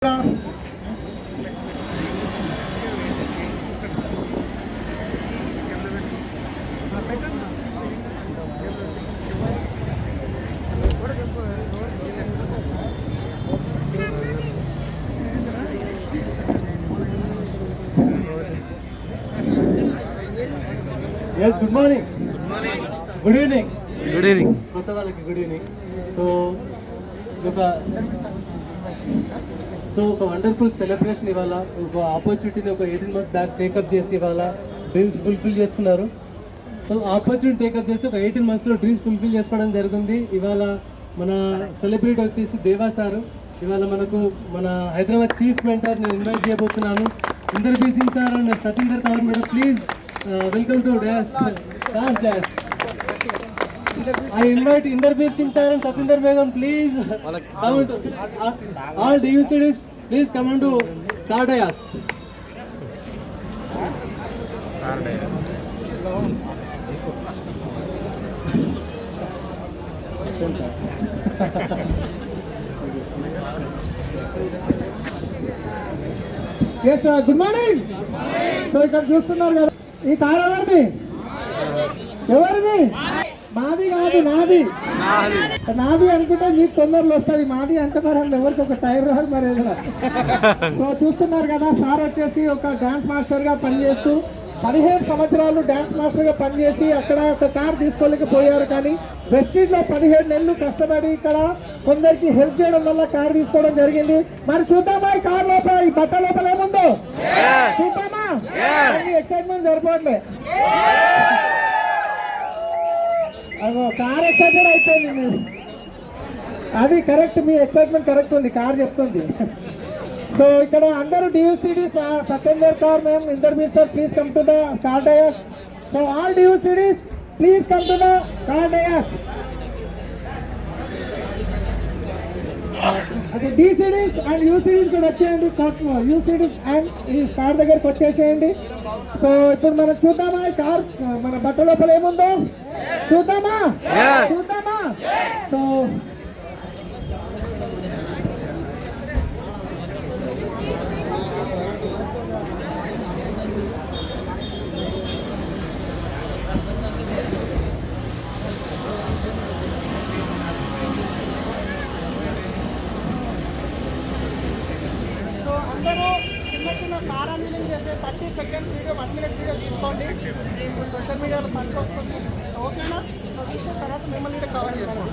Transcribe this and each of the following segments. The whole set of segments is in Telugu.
Yes, good morning. Good morning. Good evening. Good evening. కొత్త వాళ్ళకి గుడ్ ఈవినింగ్. ఒక వండర్ఫుల్ సెలబ్రేషన్ ఇవాళ, ఒక ఆపర్చునిటీని ఒక 18 months బ్యాక్ టేకప్ చేసి ఇవాళ డ్రీమ్స్ ఫుల్ఫిల్ చేసుకున్నారు. ఆపర్చునిటీ టేకప్ చేసి ఒక 18 monthsలో డ్రీమ్స్ ఫుల్ఫిల్ చేసుకోవడం జరుగుతుంది. ఇవాళ మన సెలబ్రిటీ వచ్చేసి దేవా సారు. ఇవాళ మనకు మన హైదరాబాద్ చీఫ్ మెంటర్ నేను ఇన్వైట్ చేయబోతున్నాను. Inderbir Singh sir and Satinder Kaur madam, please welcome to dance. I invite Inderbir Singh sir and Satinder Begum, please come to all DUCDs, please come on to Kardayas. Yes sir, good morning. So ఇక్కడ చూస్తున్నారు కదా, ఈ కార్ ఎవరిది? మాది కాదు, నాది అనుకుంటే మీకు తొందరలో వస్తుంది. మాది అంటే మరి ఎవరికి ఒక టైర్ రాదు మరి ఏదైనా. సో చూస్తున్నారు కదా, సార్ వచ్చేసి ఒక డాన్స్ మాస్టర్గా పనిచేస్తూ 15 సంవత్సరాలు డాన్స్ మాస్టర్గా పనిచేసి అక్కడ ఒక కార్ తీసుకోలేకపోయారు. కానీ వెస్టీజ్లో 17 నెలలు కష్టపడి ఇక్కడ కొందరికి హెల్ప్ చేయడం వల్ల కార్ తీసుకోవడం జరిగింది. మరి చూద్దామా ఈ కార్ లోపల, ఈ బట్ట లోపల ఏముందో చూద్దామా? ఎక్సైట్మెంట్ సరిపోవట్లే, కార్ ఎక్సైటెడ్ అయిపోయింది మీరు. అది కరెక్ట్, మీ ఎక్సైట్మెంట్ కరెక్ట్ ఉంది, కార్ చెప్తుంది. సో ఇక్కడ అందరూ DUCD Satyender Kaur ma'am, Inderbir sir, please come to the car dais. So all DUCDs please come to the car dais. అదే DCDs అండ్ UCDs కూడా వచ్చేయండి. UCDs అండ్ ఈ కార్ దగ్గరకు వచ్చేసేయండి. సో ఇప్పుడు మనం చూద్దామా ఈ కార్ మన బట్ట లోపల ఏముందో చూద్దామా? సో అందరూ చిన్న కార్ అన్వీలింగ్ చేసే 30 seconds వీడియో, 1 minute వీడియో తీసుకోండి. సోషల్ మీడియాలో పనికి వస్తుంది, ఓకేనా? తీసిన తర్వాత మిమ్మల్ని కవర్ చేసుకోండి.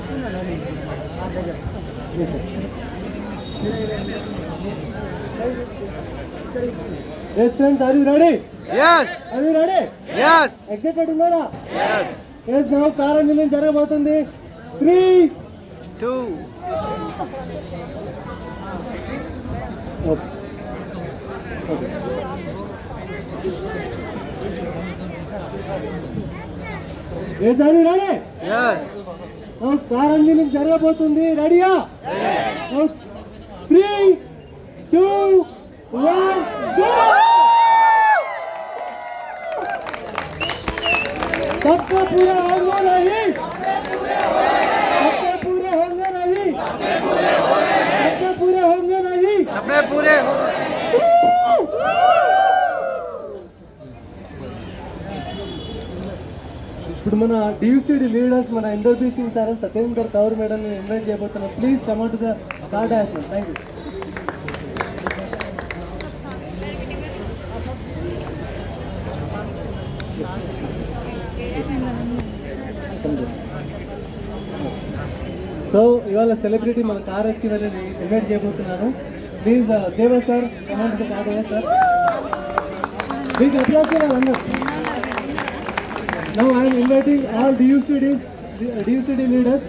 Yes friends, are you ready? Yes. Are you ready? Yes. Excited ఉన్నారా? Yes. Yes, now car unveiling జరగబోతుంది. 3, 2. Okay. Yes, are you ready? Yes. Now car unveiling జరగబోతుంది. రెడీయా? Now 3, 2, 1, go! सबको पूरा होगा नहीं, सबको पूरे होंगे नहीं, सबको पूरे होंगे नहीं, सपने पूरे हो. ఇప్పుడు మన DUCD లీడర్స్, మన Inderbir Singh sir, Satyender Kaur madam invite చేయబోతున్నాం. Please come to the car dash. Thank you. So ఇవాళ సెలబ్రిటీ మన కార్ వచ్చి వాళ్ళని ఇన్వైట్ చేయబోతున్నాను. Please Deva sir, come to the car dash sir. Please applause to అందరూ. Now I am inviting all DUCD leaders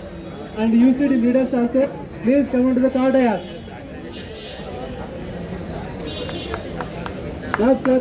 and UCD leaders also. Please come on to the car dais. Last sir.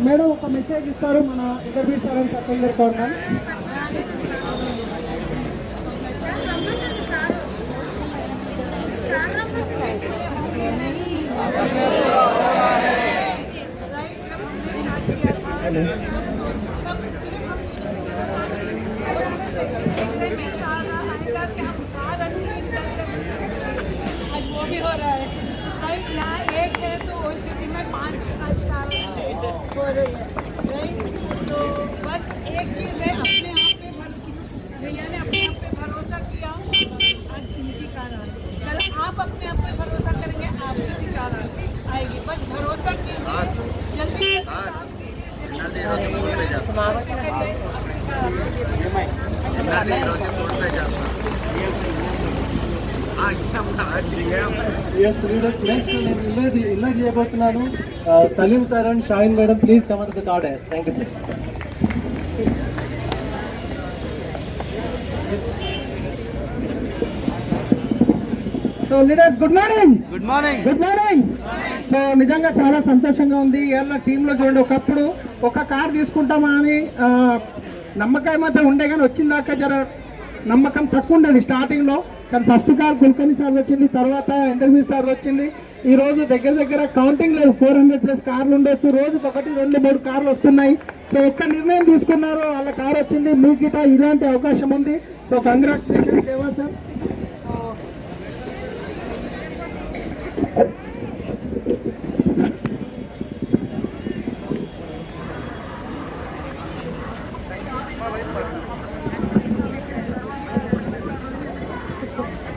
Madam ఒక మెసేజ్ ఇస్తారు మన ఇంటర్వ్యూ సార్ అని సత్యేందర్ కౌర్ మ్యామ్. आज वो भी हो रहा है राइट. यहाँ एक है तो ओल्ड सिटी में 5 आज कार हो रही है राइट. तो बस एक चीज़ है, अपने आप पे भैया ने अपने आप पे भरोसा किया, आज जिनकी कार आ गई. कल आप अपने आप पे भरोसा करेंगे, आपकी भी कार आएगी. बस भरोसा कीजिए, जल्दी నెక్స్ట్ నేను ఇన్వైట్ చేయబోతున్నాను Salim sir and Shaheen madam. Please come to the card. Thank you sir. So leaders good morning. Good morning. Good morning. So నిజంగా చాలా సంతోషంగా ఉంది. ఇవాళ టీంలో చూడండి, ఒకప్పుడు ఒక కార్ తీసుకుంటామా అని నమ్మకం అయితే ఉండే, కానీ వచ్చిన దాకా జర నమ్మకం తక్కువ ఉండేది స్టార్టింగ్లో. కానీ ఫస్ట్ కార్ కుల్కర్ణి సార్ వచ్చింది, తర్వాత ఇంటర్వ్యూ సార్ వచ్చింది. ఈ రోజు దగ్గర దగ్గర కౌంటింగ్ లేదు, 400+ కార్లు ఉండొచ్చు. రోజుకి 1, 2, 3 కార్లు వస్తున్నాయి. సో ఒక్క నిర్ణయం తీసుకున్నారు, వాళ్ళ కార్ వచ్చింది. మీకు ఇట ఇలాంటి అవకాశం ఉంది. సో కంగ్రాచులేషన్ దేవా సార్.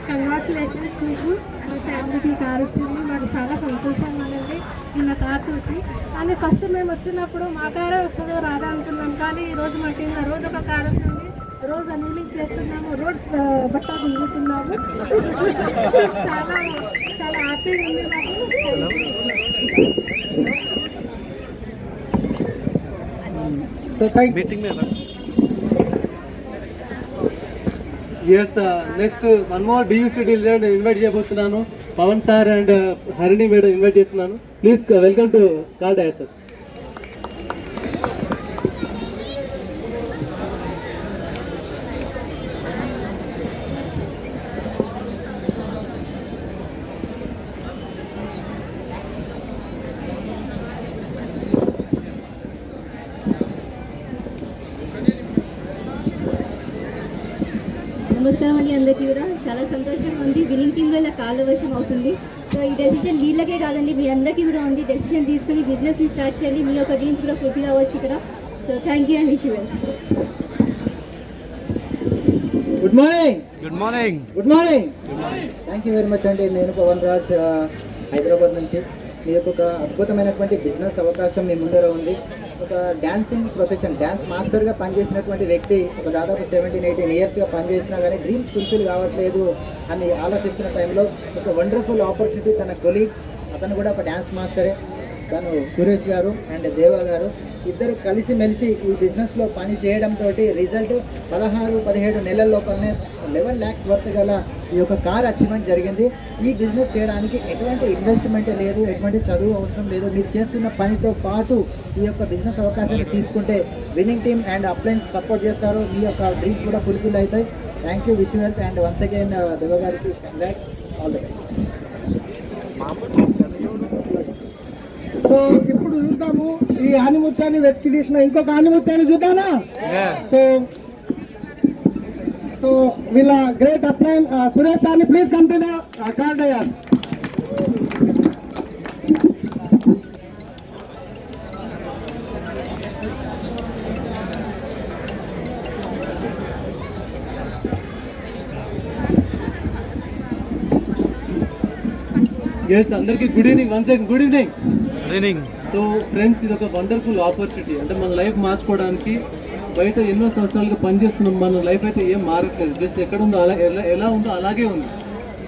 కంగ్రాచులేషన్స్. మీకు మా ఫ్యామిలీకి కార్ వచ్చింది, మాకు చాలా సంతోషంగా ఉంది నిన్న కార్ చూసి. కానీ ఫస్ట్ మేము వచ్చినప్పుడు మా కారే వస్తుందో రాదా అనుకున్నాం, కానీ ఈరోజు మా టీంలో రోజు ఒక కార్ వస్తుంది. రోజు అన్వీలింగ్ చేస్తున్నాము, రోడ్ బట్ట దిగుతున్నాము. చాలా చాలా హ్యాపీగా ఉంది మాకు. మీటింగ్ మీద yes next one more DUCD leader invite చేయబోతున్నాను. Pavan sir and Harini madam invite చేస్తున్నాను. Please welcome to card sir. నమస్కారం అండి అందరికీ కూడా. చాలా సంతోషంగా ఉంది. విన్నింగ్ టీంలో ఇలా కాళ్ళ వర్షం అవుతుంది. సో ఈ డెసిషన్ వీళ్ళకే కాదండి, మీ అందరికీ కూడా ఉంది. డెసిషన్ తీసుకుని బిజినెస్ని స్టార్ట్ చేయండి, మీ యొక్క డ్రీమ్స్ కూడా ఫుల్ఫిల్ అవ్వచ్చు ఇక్కడ. సో థ్యాంక్ యూ అండి. Shiva good morning. Good morning. Good morning. Thank you very much అండి. నేను పవన్ రాజ్, హైదరాబాద్ నుంచి. మీ యొక్క ఒక అద్భుతమైనటువంటి బిజినెస్ అవకాశం మీ ముందర ఉంది. ఒక డ్యాన్సింగ్ ప్రొఫెషన్, డ్యాన్స్ మాస్టర్గా పనిచేసినటువంటి వ్యక్తి ఒక దాదాపు 17-18 ఇయర్స్గా పనిచేసినా కానీ డ్రీమ్స్ ఫుల్ఫిల్ కావట్లేదు అని ఆలోచిస్తున్న టైంలో ఒక వండర్ఫుల్ ఆపర్చునిటీ. తన కొలీగ్, అతను కూడా ఒక డ్యాన్స్ మాస్టరే, తను సురేష్ గారు అండ్ దేవా గారు ఇద్దరు కలిసిమెలిసి ఈ బిజినెస్లో పని చేయడంతో రిజల్ట్ 16-17 నెలల లోపలనే 11 lakhs వర్త్ గల ఈ యొక్క కార్ అచీవ్మెంట్ జరిగింది. ఈ బిజినెస్ చేయడానికి ఎటువంటి ఇన్వెస్ట్మెంట్ లేదు, ఎటువంటి చదువు అవసరం లేదు. మీరు చేస్తున్న పనితో పాటు ఈ యొక్క బిజినెస్ అవకాశాన్ని తీసుకుంటే winning team and uplines support చేస్తారు. మీ యొక్క డ్రీమ్స్ కూడా ఫుల్ఫిల్ అవుతాయి. Thank you, wish you health and once again Deva గారికి congrats, all the best. So ఇప్పుడు చూద్దాము ఈ ఆనిముత్యాన్ని వెతికి తీసిన ఇంకొక ఆనిముత్యాన్ని చూద్దానా. సో వీళ్ళ గ్రేట్ అప్లైన్ సురేష్ సార్ని please come to the card dais. Yes అందరికీ good evening. Once again good evening. Good evening. So friends, ఇది ఒక వండర్ఫుల్ ఆపర్చునిటీ. అంటే మన లైఫ్ మార్చుకోవడానికి బయట ఎన్నో సంవత్సరాలుగా పనిచేస్తున్నాం, మన లైఫ్ అయితే ఏం మారట్లేదు. జస్ట్ ఎక్కడ ఉందో అలా ఎలా ఉందో అలాగే ఉంది.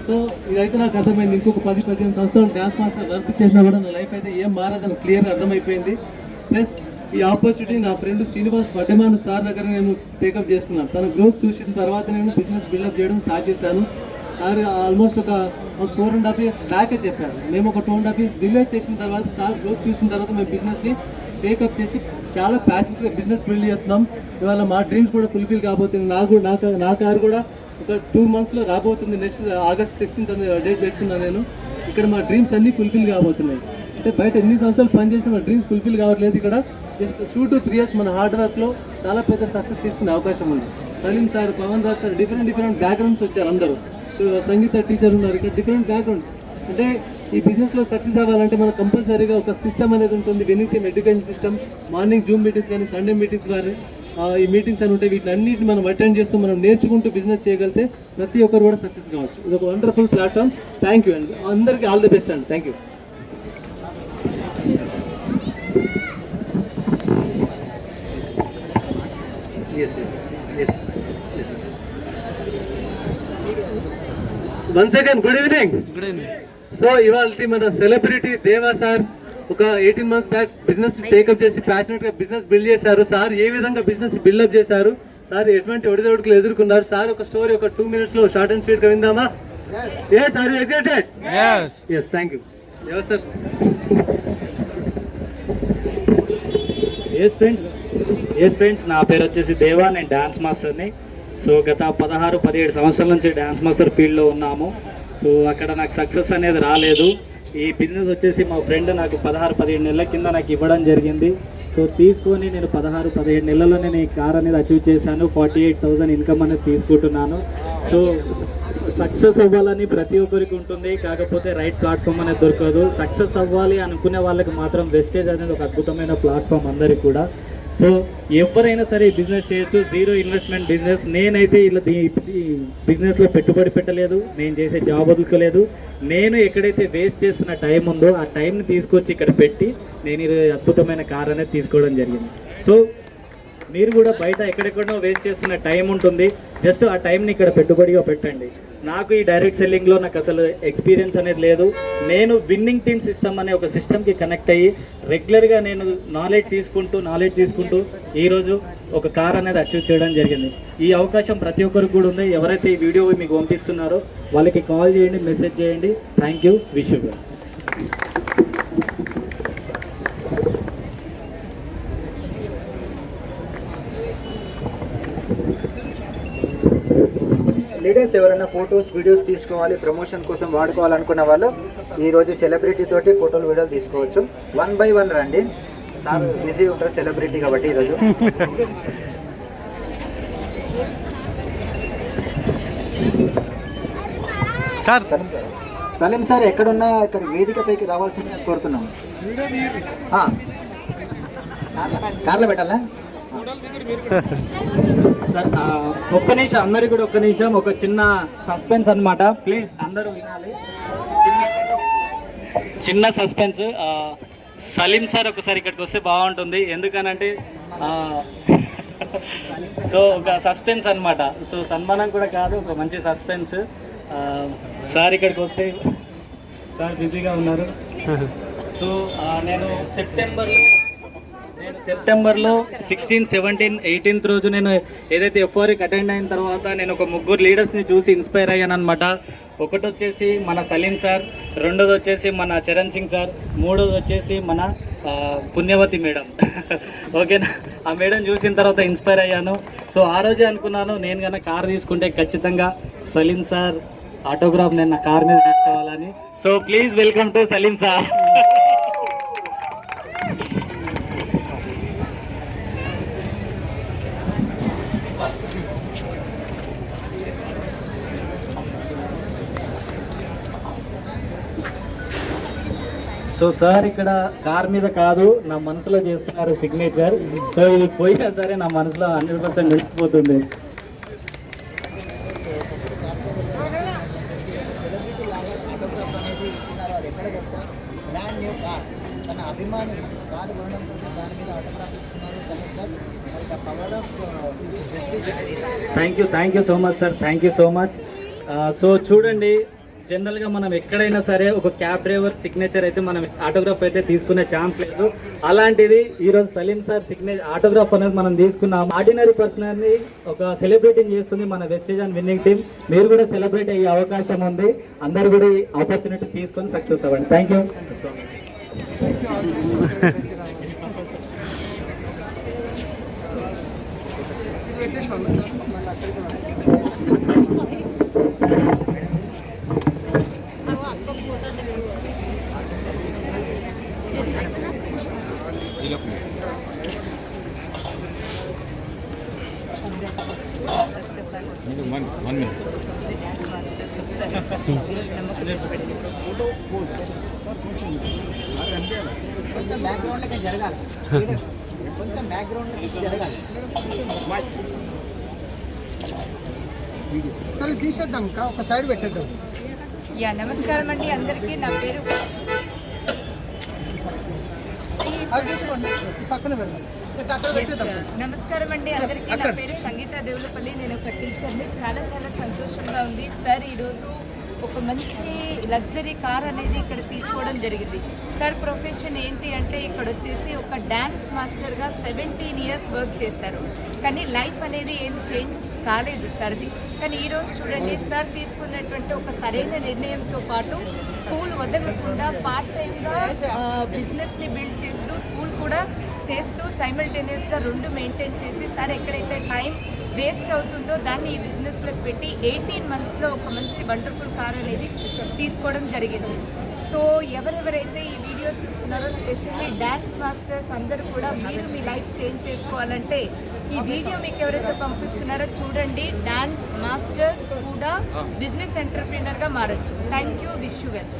సో ఇదైతే నాకు అర్థమైంది. ఇంకొక 10-15 సంవత్సరాలు డ్యాన్స్ మాస్టర్ వర్క్ చేసినా కూడా నా లైఫ్ అయితే ఏం మారదని క్లియర్గా అర్థమైపోయింది. ప్లస్ ఈ ఆపర్చునిటీ నా ఫ్రెండ్ శ్రీనివాస్ వడ్డమాను సార్ దగ్గర నేను టేకప్ చేసుకున్నాను. తన గ్రోత్ చూసిన తర్వాత నేను బిజినెస్ బిల్డప్ చేయడం స్టార్ట్ చేశాను. సార్ ఆల్మోస్ట్ ఒక 4.5 years బ్యాకే చెప్పారు. మేము ఒక 2.5 years డిలే చేసిన తర్వాత సార్ గ్రోత్ చూసిన తర్వాత మేము బిజినెస్ని టేకప్ చేసి చాలా ప్యాషన్స్గా బిజినెస్ బిల్డ్ చేస్తున్నాం. ఇవాళ మా డ్రీమ్స్ కూడా ఫుల్ఫిల్ కాబోతుంది. నా కారు కూడా ఒక 2 monthsలో రాబోతుంది. నెక్స్ట్ August 16th డేట్ పెట్టుకున్నాను నేను. ఇక్కడ మా డ్రీమ్స్ అన్నీ ఫుల్ఫిల్ కాబోతున్నాయి. అంటే బయట ఎన్ని సంవత్సరాలు పనిచేసిన మా డ్రీమ్స్ ఫుల్ఫిల్ కావట్లేదు. ఇక్కడ జస్ట్ 2 to 3 years మన హార్డ్ వర్క్లో చాలా పెద్ద సక్సెస్ తీసుకునే అవకాశం ఉంది. Salim sir, Pawan Raj sir different backgrounds వచ్చారు అందరూ. సంగీత టీచర్ ఉన్నారు, ఇక్కడ డిఫరెంట్ బ్యాక్గ్రౌండ్స్. అంటే ఈ బిజినెస్లో సక్సెస్ అవ్వాలంటే మనకు కంపల్సరీగా ఒక సిస్టమ్ అనేది ఉంటుంది. Winning team education system, morning Zoom meetings కానీ సండే మీటింగ్స్ కానీ ఈ మీటింగ్స్ అని ఉంటాయి. వీటినన్నిటిని మనం అటెండ్ చేస్తూ మనం నేర్చుకుంటూ బిజినెస్ చేయగలిగితే ప్రతి ఒక్కరు కూడా సక్సెస్ కావచ్చు. ఇది ఒక వండర్ఫుల్ ప్లాట్ఫామ్. థ్యాంక్ యూ అండి, అందరికీ ఆల్ ది బెస్ట్ అండి. Thank you. Once again good evening. So ఇవాళ మన సెలబ్రిటీ దేవా సార్ ఒక 18 months బ్యాక్ బిజినెస్ టేకప్ చేసి ప్యాషనెట్గా బిజినెస్ బిల్డ్ చేశారు. సార్ ఏ విధంగా బిజినెస్ బిల్డప్ చేశారు, సార్ ఎటువంటి ఒడిదొడుకులు ఎదుర్కొన్నారు, సార్ ఒక స్టోరీ ఒక 2 minutes షార్ట్ అండ్ స్వీట్గా విందామా? Yes, are you excited? Yes, thank you. Sir. Yes friends, నా పేరు వచ్చేసి దేవా, నేను డ్యాన్స్ మాస్టర్ని. సో గత 16-17 సంవత్సరాల నుంచి డ్యాన్స్ మాస్టర్ ఫీల్డ్లో ఉన్నాము. సో అక్కడ నాకు సక్సెస్ అనేది రాలేదు. ఈ బిజినెస్ వచ్చేసి మా ఫ్రెండ్ నాకు 16-17 నెలల కింద నాకు ఇవ్వడం జరిగింది. సో తీసుకొని నేను 16-17 నెలల్లో నేను ఈ కార్ అనేది అచీవ్ చేశాను. 48,000 ఇన్కమ్ అనేది తీసుకుంటున్నాను. సో సక్సెస్ అవ్వాలని ప్రతి ఒక్కరికి ఉంటుంది, కాకపోతే రైట్ ప్లాట్ఫామ్ అనేది దొరకదు. సక్సెస్ అవ్వాలి అనుకునే వాళ్ళకి మాత్రం వెస్టేజ్ అనేది ఒక అద్భుతమైన ప్లాట్ఫామ్ అందరికీ కూడా. సో ఎవరైనా సరే బిజినెస్ చేయొచ్చు, 0 ఇన్వెస్ట్మెంట్ బిజినెస్. నేనైతే ఇలా ఈ బిజినెస్లో పెట్టుబడి పెట్టలేదు, నేను చేసే జాబ్ వదులుకోలేదు. నేను ఎక్కడైతే వేస్ట్ చేస్తున్న టైం ఉందో ఆ టైంని తీసుకొచ్చి ఇక్కడ పెట్టి నేను ఇది అద్భుతమైన కార్ అనేది తీసుకోవడం జరిగింది. సో మీరు కూడా బయట ఎక్కడెక్కడో వేస్ట్ చేస్తున్న టైం ఉంటుంది, జస్ట్ ఆ టైంని ఇక్కడ పెట్టుబడిగా పెట్టండి. నాకు ఈ డైరెక్ట్ సెల్లింగ్లో నాకు అసలు ఎక్స్పీరియన్స్ అనేది లేదు. నేను విన్నింగ్ టీమ్ సిస్టమ్ అనే ఒక సిస్టమ్కి కనెక్ట్ అయ్యి రెగ్యులర్గా నేను నాలెడ్జ్ తీసుకుంటూ ఈరోజు ఒక కార్ అనేది అచీవ్ చేయడం జరిగింది. ఈ అవకాశం ప్రతి ఒక్కరికి కూడా ఉంది. ఎవరైతే ఈ వీడియో మీకు పంపిస్తున్నారో వాళ్ళకి కాల్ చేయండి, మెసేజ్ చేయండి. Thank you. Wish you. Leaders ఎవరైనా ఫొటోస్ వీడియోస్ తీసుకోవాలి, ప్రమోషన్ కోసం వాడుకోవాలనుకున్న వాళ్ళు ఈరోజు సెలబ్రిటీ తోటి ఫోటోలు వీడియోలు తీసుకోవచ్చు. 1 by 1 రండి, సార్ బిజీ ఉంటారు సెలబ్రిటీ కాబట్టి ఈరోజు. సార్ సలీం సార్ ఎక్కడున్నా ఇక్కడ వేదికపైకి రావాల్సింది కోరుతున్నాం. కార్లో పెట్టాలా సార్? ఒక్క నిమిషం, అందరికి కూడా ఒక్క నిమిషం, ఒక చిన్న సస్పెన్స్ అన్నమాట. ప్లీజ్ అందరూ వినాలి. చిన్న సస్పెన్స్. సలీం సార్ ఒకసారి ఇక్కడికి వస్తే బాగుంటుంది. ఎందుకనంటే సో ఒక సస్పెన్స్ అన్నమాట. సో సన్మానం కూడా కాదు, ఒక మంచి సస్పెన్స్. సార్ ఇక్కడికి వస్తే, సార్ బిజీగా ఉన్నారు. సో నేను సెప్టెంబర్లో 16, 17, 18th రోజు నేను ఏదైతే ఎఫ్ఆర్కి అటెండ్ అయిన తర్వాత నేను ఒక 3 లీడర్స్ని చూసి ఇన్స్పైర్ అయ్యాను అనమాట. ఒకటి వచ్చేసి మన సలీం సార్, రెండోది వచ్చేసి మన చరణ్ సింగ్ సార్, మూడోది వచ్చేసి మన పుణ్యవతి మేడం. ఓకేనా? ఆ మేడం చూసిన తర్వాత ఇన్స్పైర్ అయ్యాను. సో ఆ రోజే అనుకున్నాను, నేను కన్నా కార్ తీసుకుంటే ఖచ్చితంగా సలీం సార్ ఆటోగ్రాఫ్ నేను నా కార్ మీద తీసుకోవాలని. So please welcome to Salim sir. So sir ఇక్కడ కార్ మీద కాదు, నా మనసులో చేస్తున్నారు సిగ్నేచర్. సో ఇది పోయినా సరే నా మనసులో 100% నిలిచిపోతుంది. Thank you so much sir, thank you so much. So చూడండి, జనరల్గా మనం ఎక్కడైనా సరే ఒక క్యాబ్ డ్రైవర్ సిగ్నేచర్ అయితే మనం ఆటోగ్రాఫ్ అయితే తీసుకునే ఛాన్స్ లేదు. అలాంటిది ఈరోజు సలీం సార్ ఆటోగ్రాఫ్ అనేది మనం తీసుకున్నాం. ఆర్డినరీ పర్సన్ని ఒక సెలబ్రేటింగ్ చేస్తుంది మన వెస్టేజ్ అండ్ విన్నింగ్ టీమ్. మీరు కూడా సెలబ్రేట్ అయ్యే అవకాశం ఉంది. అందరు కూడా ఈ ఆపర్చునిటీ తీసుకొని సక్సెస్ అవ్వండి. Thank you. కొంచెం బ్యాక్గ్రౌండ్కి జరగాలి, కొంచెం బ్యాక్గ్రౌండ్కి జరగాలి. సరే తీసేద్దాం, ఒక సైడ్ పెట్టేద్దాం. యా నమస్కారం అండి అందరికీ. నా పేరు అది తీసుకోండి, పక్కన పెడదాం. నమస్కారం అండి అందరికీ. నా పేరు సంగీత దేవులపల్లి. నేను ఒక టీచర్ని. చాలా చాలా సంతోషంగా ఉంది సార్. ఈరోజు ఒక మంచి లగ్జరీ కార్ అనేది ఇక్కడ తీసుకోవడం జరిగింది. సార్ ప్రొఫెషన్ ఏంటి అంటే ఇక్కడ వచ్చేసి ఒక డ్యాన్స్ మాస్టర్గా 17 years వర్క్ చేశారు. కానీ లైఫ్ అనేది ఏం చేంజ్ కాలేదు సార్ది. కానీ ఈరోజు చూడండి సార్ తీసుకున్నటువంటి ఒక సరైన నిర్ణయంతో పాటు స్కూల్ వదలకుండా పార్ట్ టైంగా బిజినెస్ని బిల్డ్ చేస్తూ స్కూల్ కూడా చేస్తూ సైమల్టేనియస్గా రెండు మెయింటైన్ చేసి సార్ ఎక్కడైతే టైం వేస్ట్ అవుతుందో దాన్ని ఈ బిజినెస్లోకి పెట్టి 18 monthsలో ఒక మంచి వండర్ఫుల్ కార్ అనేది తీసుకోవడం జరిగింది. సో ఎవరెవరైతే ఈ వీడియో చూస్తున్నారో స్పెషల్లీ డ్యాన్స్ మాస్టర్స్ అందరూ కూడా మీరు మీ లైఫ్ చేంజ్ చేసుకోవాలంటే ఈ వీడియో మీకు ఎవరైతే పంపిస్తున్నారో చూడండి. డ్యాన్స్ మాస్టర్స్ కూడా బిజినెస్ ఎంటర్ప్రీనర్గా మారచ్చు. Thank you. Wish you well.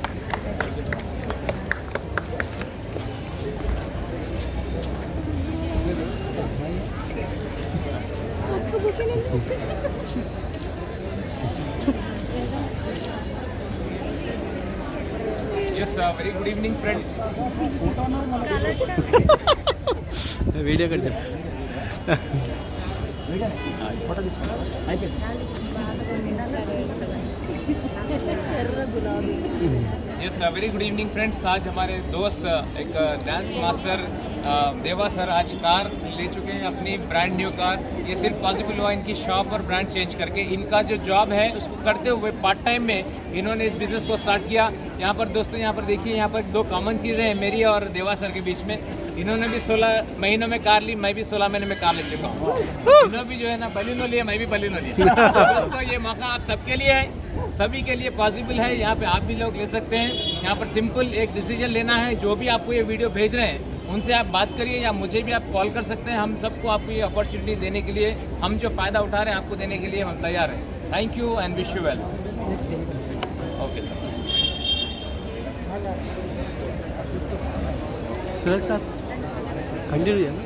Yes, very good evening, friends. Video cut చెప్పు. ఫోటో తీసుకుంటా. Yes, very good evening, friends. आज हमारे दोस्त एक डांस मास्टर देवा सर आज कार ले चुके हैं, अपनी ब्रांड न्यू कार. ये सिर्फ पॉसिबल हुआ इनकी शॉप और ब्रांड चेंज करके. इनका जो जॉब है उसको करते हुए पार्ट टाइम में इन्होंने इस बिज़नेस को स्टार्ट किया. यहाँ पर दोस्तों, यहाँ पर देखिए, यहाँ पर दो कॉमन चीज़ें हैं मेरी और देवा सर के बीच में. इन्होंने भी 16 महीनों में कार ली, मैं भी 16 महीने में कार ले चुका हूँ. इन्होंने भी जो है ना बलिनो लिया, मैं भी बलिनो लिया. दोस्तों ये मौका आप सबके लिए है, सभी के लिए पॉसिबल है. यहाँ पे आप भी लोग ले सकते हैं. यहाँ पर सिंपल एक डिसीजन लेना है. जो भी आपको ये वीडियो भेज रहे हैं उनसे आप बात करिए या मुझे भी आप कॉल कर सकते हैं. हम सबको आपको ये अपॉर्चुनिटी देने के लिए, हम जो फ़ायदा उठा रहे हैं आपको देने के लिए हम तैयार हैं. Thank you and wish you well. Okay sir. Suresh sir continue చేయండి.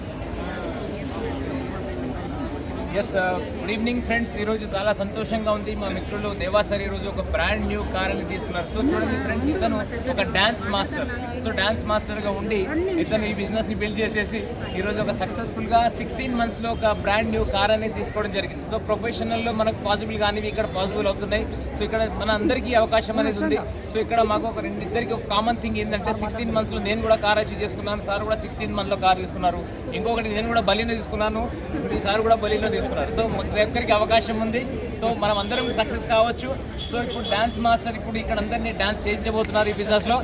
Yes, good evening friends. ఈరోజు చాలా సంతోషంగా ఉంది. మా మిత్రులు దేవా సార్ ఈరోజు ఒక బ్రాండ్ న్యూ కార్ అని తీసుకున్నారు. సో చూడండి ఫ్రెండ్స్, ఇతను ఒక డ్యాన్స్ మాస్టర్. సో డ్యాన్స్ మాస్టర్గా ఉండి ఇతను ఈ బిజినెస్ని బిల్డ్ చేసేసి ఈరోజు ఒక సక్సెస్ఫుల్గా 16 monthsలో ఒక బ్రాండ్ న్యూ కార్ అనేది తీసుకోవడం జరిగింది. సో ప్రొఫెషనల్లో మనకు పాసిబుల్ కానివి ఇక్కడ పాసిబుల్ అవుతున్నాయి. సో ఇక్కడ మన అందరికీ అవకాశం అనేది ఉంది. సో ఇక్కడ మాకు ఒక ఇద్దరికి ఒక కామన్ థింగ్ ఏంటంటే 16 monthsలో నేను కూడా కార్ అచీవ్ చేసుకున్నాను. సార్ కూడా 16 monthsలో కార్ తీసుకున్నారు. ఇంకొకటి నేను కూడా బలీనో తీసుకున్నాను. ఇప్పుడు సార్ కూడా బలీనో తీసుకున్నారు. సో ఒక్కరికి అవకాశం ఉంది. సో మనం అందరం సక్సెస్ కావచ్చు. సో ఇప్పుడు డాన్స్ మాస్టర్ ఇప్పుడు ఇక్కడ అందరినీ డాన్స్ చేయించబోతున్నారు ఈ బిజినెస్లో.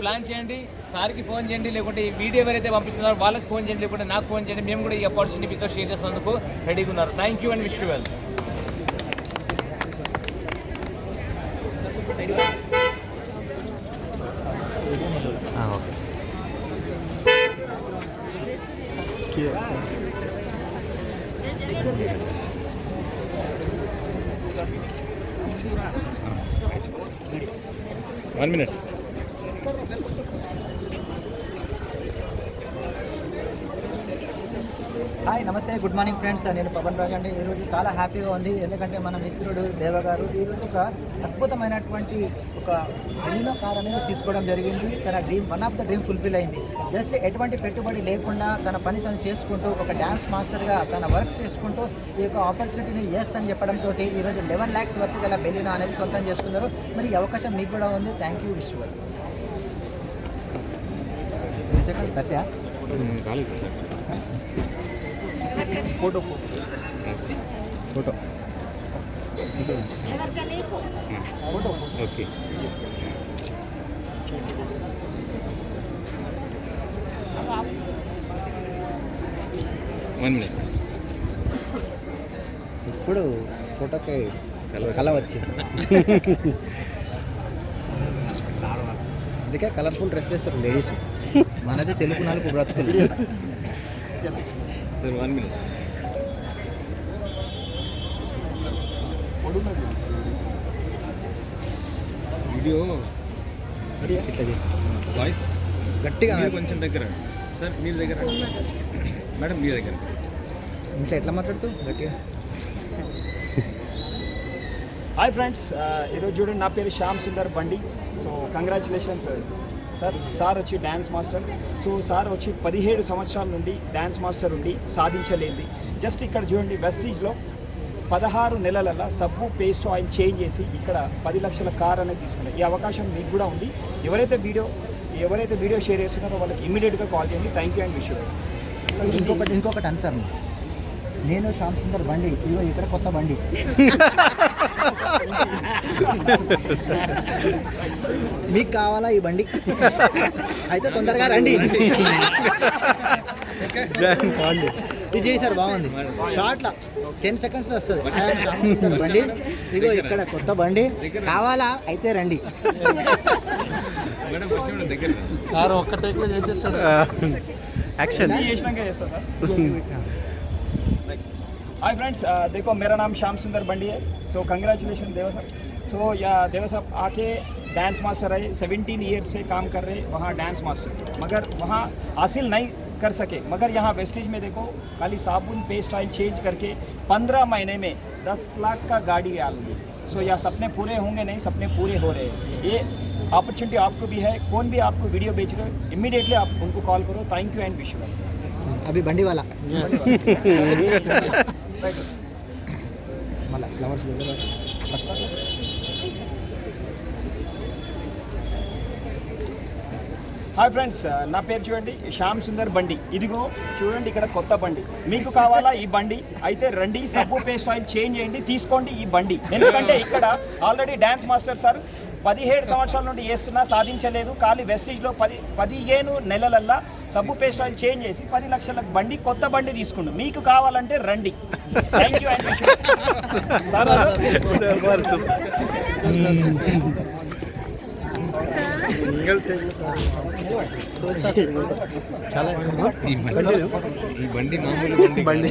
ప్లాన్ చేయండి, సార్కి ఫోన్ చేయండి, లేకుంటే ఈ వీడియో ఎవరైతే పంపిస్తున్నారో వాళ్ళకి ఫోన్ చేయండి, లేకుంటే నాకు ఫోన్ చేయండి. మేము కూడా ఈ ఆపర్చునిటీ మీతో షేర్ చేసినందుకు రెడీగా ఉన్నారు. Thank you and wish you well. One minute. Hi, నమస్తే, గుడ్ మార్నింగ్ ఫ్రెండ్స్. నేను పవన్ రాజు అండి. ఈరోజు చాలా హ్యాపీగా ఉంది. ఎందుకంటే మన మిత్రుడు దేవ గారు ఈరోజు ఒక అద్భుతమైనటువంటి ఒక బలినో కార్ అనేది తీసుకోవడం జరిగింది. తన dream, one of the dream fulfil అయింది. జస్ట్ ఎటువంటి పెట్టుబడి లేకుండా తన పని తను చేసుకుంటూ ఒక డ్యాన్స్ మాస్టర్గా తన వర్క్ చేసుకుంటూ ఈ యొక్క ఆపర్చునిటీని ఎస్ అని చెప్పడంతో ఈరోజు 11 lakhs వర్త్ గల బలినో అనేది సొంతం చేసుకున్నారు. మరి ఈ అవకాశం మీకు కూడా ఉంది. Thank you. Wish you well. Satya photo photo okay. One minute. ఇప్పుడు ఫోటోకి కళ వచ్చింది. అందుకే కలర్ఫుల్ డ్రెస్ వేస్తారు లేడీస్. మనది తెలుగు నాలుగు బ్రతుకులు. Sir 1 minute. వీడియో ఇట్లా చేసి వాయిస్ గట్టిగా కొంచెం దగ్గర సార్, మీరు దగ్గర మేడం, మీ దగ్గర ఇంట్లో ఎట్లా మాట్లాడుతావు గట్టిగా? హాయ్ ఫ్రెండ్స్, ఈరోజు చూడండి, నా పేరు శ్యామ్ సుందర్ బండి. So congratulations sir. సార్ వచ్చి డ్యాన్స్ మాస్టర్. సో సార్ వచ్చి 17 సంవత్సరాల నుండి డ్యాన్స్ మాస్టర్ ఉండి సాధించలేంది. జస్ట్ ఇక్కడ చూడండి, వెస్టీజ్లో 16 నెలలలో సబ్బు పేస్ట్ ఆయిల్ చేంజ్ చేసి ఇక్కడ 10 లక్షల కార్ అనేది తీసుకున్నారు. ఈ అవకాశం మీకు కూడా ఉంది. ఎవరైతే వీడియో షేర్ చేస్తున్నారో వాళ్ళకి ఇమీడియట్గా కాల్ చేయండి. Thank you and wish you. ఇంకొకటి ఆన్సర్, నేను శ్యామ్ సుందర్ బండి, ఇదిగో ఇక్కడ కొత్త బండి. మీకు కావాలా ఈ బండి? అయితే తొందరగా రండి. ఇది చేశారు, బాగుంది. షార్ట్లా 10 secondsలో వస్తుంది. శ్యామ్ సుందర్ బండి, ఇదిగో ఇక్కడ కొత్త బండి కావాలా? అయితే రండి. సార్ ఒక్క టేక్లో చేసేస్తాడు యాక్షన్. చేస్తా సార్. हाय फ्रेंड्स, देखो मेरा नाम श्याम सुंदर बंडी है. सो कंग्रेचुलेशन देवा साहब. सो या देवा साहब आके डांस मास्टर रहे, 17 ईयर्स से काम कर रहे वहाँ डांस मास्टर, मगर वहाँ हासिल नहीं कर सके. मगर यहाँ वेस्टेज में देखो, खाली साबुन पेस्ट ऑयल चेंज करके 15 महीने में 10 लाख का गाड़ी आ गई. सो या सपने पूरे होंगे नहीं, सपने पूरे हो रहे हैं. ये अपॉर्चुनिटी आपको भी है. कौन भी आपको वीडियो बेच रहे हो, इमीडिएटली आप उनको कॉल करो. Thank you and wish you. अभी बंडी वाला मला फ्लावर्स హాయ్ ఫ్రెండ్స్, నా పేరు చూడండి శ్యామ్ సుందర్ బండి. ఇదిగో చూడండి, ఇక్కడ కొత్త బండి. మీకు కావాలా ఈ బండి? అయితే రండి, సబ్బు పేస్ట్ ఆయిల్ చేంజ్ చేయండి, తీసుకోండి ఈ బండి. ఎందుకంటే ఇక్కడ ఆల్రెడీ డ్యాన్స్ మాస్టర్ సార్ 17 సంవత్సరాల నుండి చేస్తున్నా సాధించలేదు. ఖాళీ వెస్టీజ్లో 15 నెలలల్లా సబ్బు పేస్ట్ ఆయిల్ చేంజ్ చేసి 10 లక్షల బండి, కొత్త బండి తీసుకుండు. మీకు కావాలంటే రండి. థ్యాంక్ యూ అండ్ ఈ బండి మామూలు బండి